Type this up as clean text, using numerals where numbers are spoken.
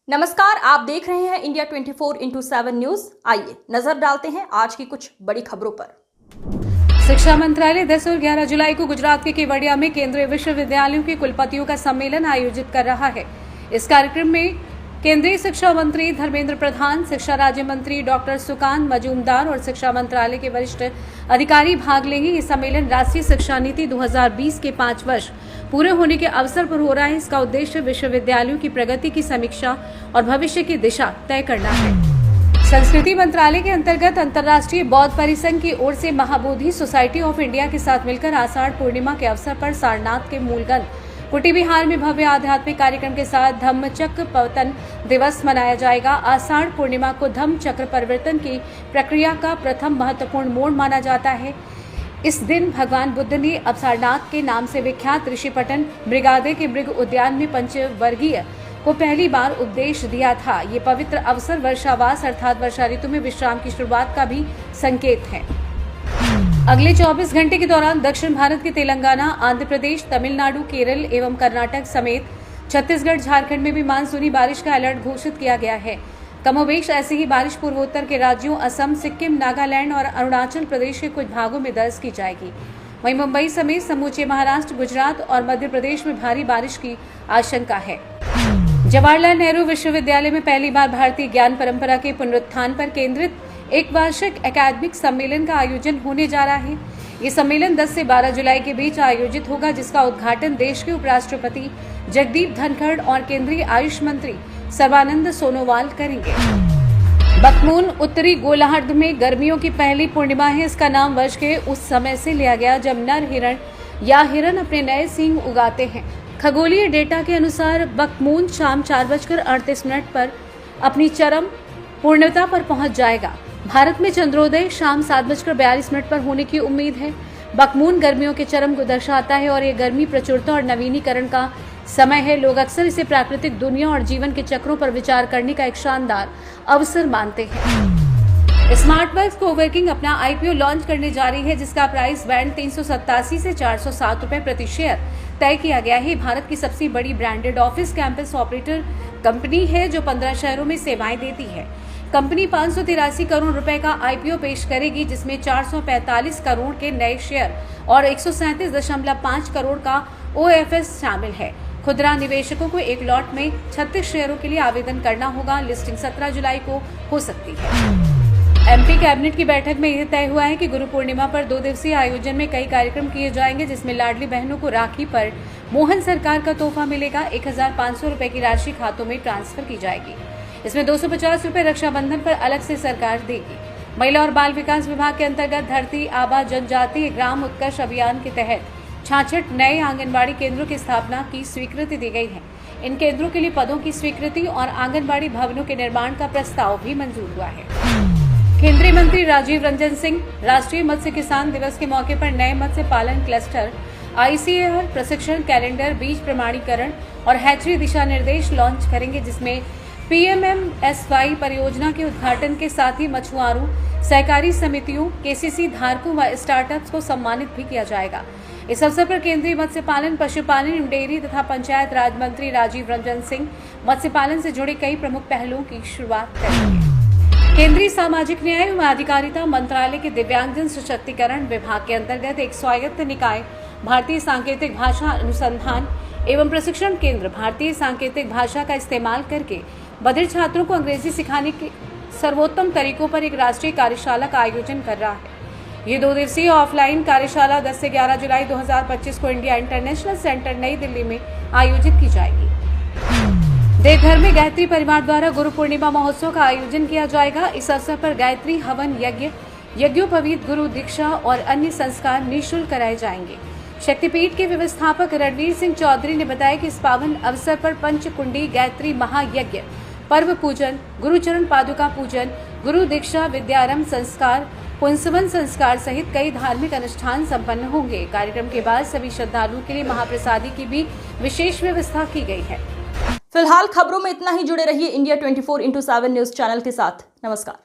नमस्कार, आप देख रहे हैं इंडिया 24x7 न्यूज। आइए नजर डालते हैं आज की कुछ बड़ी खबरों पर। शिक्षा मंत्रालय 10 और 11 जुलाई को गुजरात के केवड़िया में केंद्रीय विश्वविद्यालयों के कुलपतियों का सम्मेलन आयोजित कर रहा है। इस कार्यक्रम में केंद्रीय शिक्षा मंत्री धर्मेंद्र प्रधान, शिक्षा राज्य मंत्री डॉक्टर सुकांत मजूमदार और शिक्षा मंत्रालय के वरिष्ठ अधिकारी भाग लेंगे। ये सम्मेलन राष्ट्रीय शिक्षा नीति 2020 के 5 वर्ष पूरे होने के अवसर पर हो रहा है। इसका उद्देश्य विश्वविद्यालयों की प्रगति की समीक्षा और भविष्य की दिशा तय करना है। संस्कृति मंत्रालय के अंतर्गत अंतर्राष्ट्रीय बौद्ध परिसंघ की ओर से महाबोधि सोसाइटी ऑफ इंडिया के साथ मिलकर आषाढ़ पूर्णिमा के अवसर पर सारनाथ के मूलगंज कुटी विहार में भव्य आध्यात्मिक कार्यक्रम के साथ धम्म चक्र पवर्तन दिवस मनाया जाएगा। आषाढ़ पूर्णिमा को धम्म चक्र परिवर्तन की प्रक्रिया का प्रथम महत्वपूर्ण मोड़ माना जाता है। इस दिन भगवान बुद्ध ने सारनाथ के नाम से विख्यात ऋषिपटन मृगादे के मृग उद्यान में पंचवर्गीय को पहली बार उपदेश दिया था। ये पवित्र अवसर वर्षावास अर्थात वर्षा ऋतु में विश्राम की शुरुआत का भी संकेत है। अगले 24 घंटे के दौरान दक्षिण भारत के तेलंगाना, आंध्र प्रदेश, तमिलनाडु, केरल एवं कर्नाटक समेत छत्तीसगढ़, झारखंड में भी मानसूनी बारिश का अलर्ट घोषित किया गया है। कमोबेश ऐसी ही बारिश पूर्वोत्तर के राज्यों असम, सिक्किम, नागालैंड और अरुणाचल प्रदेश के कुछ भागों में दर्ज की जाएगी। वहीं मुंबई समेत समूचे महाराष्ट्र, गुजरात और मध्य प्रदेश में भारी बारिश की आशंका है। जवाहरलाल नेहरू विश्वविद्यालय में पहली बार भारतीय ज्ञान परंपरा के पुनरुत्थान पर केंद्रित एक वार्षिक एकेडमिक सम्मेलन का आयोजन होने जा रहा है। ये सम्मेलन 10 से 12 जुलाई के बीच आयोजित होगा, जिसका उद्घाटन देश के उपराष्ट्रपति जगदीप धनखड़ और केंद्रीय आयुष मंत्री सर्बानंद सोनोवाल करेंगे। बकमून उत्तरी गोलार्ध में गर्मियों की पहली पूर्णिमा है। इसका नाम वर्ष के उस समय से लिया गया जब नर हिरण या हिरन अपने नए सींग उगाते हैं। खगोलीय डेटा के अनुसार बकमून शाम 4:38 पर अपनी चरम पूर्णता पर पहुंच जाएगा। भारत में चंद्रोदय शाम 7:42 पर होने की उम्मीद है। बकमून गर्मियों के चरम को दर्शाता है और ये गर्मी प्रचुरता और नवीनीकरण का समय है। लोग अक्सर इसे प्राकृतिक दुनिया और जीवन के चक्रों पर विचार करने का एक शानदार अवसर मानते हैं। स्मार्टवर्क्स कोवर्किंग अपना आईपीओ लॉन्च करने जा रही है, जिसका प्राइस बैंड 387 से 407 रुपए प्रति शेयर तय किया गया है। भारत की सबसे बड़ी branded office campus operator company है जो 15 शहरों में सेवाएं देती है। कंपनी 583 करोड़ रुपए का आईपीओ पेश करेगी, जिसमें 445 करोड़ के नए शेयर और 137.5 करोड़ का ओएफएस शामिल है। खुदरा निवेशकों को एक लॉट में 36 शेयरों के लिए आवेदन करना होगा। लिस्टिंग 17 जुलाई को हो सकती है। एमपी कैबिनेट की बैठक में यह तय हुआ है कि गुरु पूर्णिमा पर 2 दिवसीय आयोजन में कई कार्यक्रम किए जाएंगे, जिसमें लाडली बहनों को राखी पर मोहन सरकार का तोहफा मिलेगा। 1500 रुपए की राशि खातों में ट्रांसफर की जाएगी। इसमें 250 रुपए रक्षाबंधन पर अलग से सरकार देगी। महिला और बाल विकास विभाग के अंतर्गत धरती आबा जनजातीय ग्राम उत्कर्ष अभियान के तहत 66 नए आंगनबाड़ी केंद्रों की स्थापना की स्वीकृति दी गई है। इन केंद्रों के लिए पदों की स्वीकृति और आंगनबाड़ी भवनों के निर्माण का प्रस्ताव भी मंजूर हुआ है। केंद्रीय मंत्री राजीव रंजन सिंह राष्ट्रीय मत्स्य किसान दिवस के मौके पर नए मत्स्य पालन क्लस्टर, आईसीएआर प्रशिक्षण कैलेंडर, बीज प्रमाणीकरण और हैचरी दिशा निर्देश लॉन्च करेंगे, जिसमें पीएमएमएसवाई परियोजना के उद्घाटन के साथ ही मछुआरों, सहकारी समितियों, केसीसी धारकों व स्टार्टअप्स को सम्मानित भी किया जाएगा। इस अवसर पर केंद्रीय मत्स्य पालन, पशुपालन एवं डेयरी तथा पंचायत राज मंत्री राजीव रंजन सिंह मत्स्य पालन से जुड़े कई प्रमुख पहलुओं की शुरुआत करेंगे। केंद्रीय सामाजिक न्याय एवं अधिकारिता मंत्रालय के दिव्यांगजन सशक्तिकरण विभाग के अंतर्गत एक स्वायत्त निकाय भारतीय सांकेतिक भाषा अनुसंधान एवं प्रशिक्षण केंद्र भारतीय सांकेतिक भाषा का इस्तेमाल करके बधिर छात्रों को अंग्रेजी सिखाने के सर्वोत्तम तरीकों पर एक राष्ट्रीय कार्यशाला का आयोजन कर रहा है। ये 2 दिवसीय ऑफलाइन कार्यशाला 10 से 11 जुलाई 2025 को इंडिया इंटरनेशनल सेंटर नई दिल्ली में आयोजित की जाएगी। देवघर में गायत्री परिवार द्वारा गुरु पूर्णिमा महोत्सव का आयोजन किया जाएगा। इस अवसर पर गायत्री हवन यज्ञ, यज्ञोपवीत, गुरु दीक्षा और अन्य संस्कार निःशुल्क कराए जाएंगे। शक्तिपीठ के व्यवस्थापक रणवीर सिंह चौधरी ने बताया कि इस पावन अवसर पर पंचकुंडी गायत्री महायज्ञ, पर्व पूजन, गुरुचरण पादुका पूजन, गुरु दीक्षा, विद्यारंभ संस्कार, पुंसवन संस्कार सहित कई धार्मिक अनुष्ठान संपन्न होंगे। कार्यक्रम के बाद सभी श्रद्धालुओं के लिए महाप्रसादी की भी विशेष व्यवस्था की गई है। फिलहाल खबरों में इतना ही। जुड़े रहिए इंडिया 24x7 न्यूज चैनल के साथ। नमस्कार।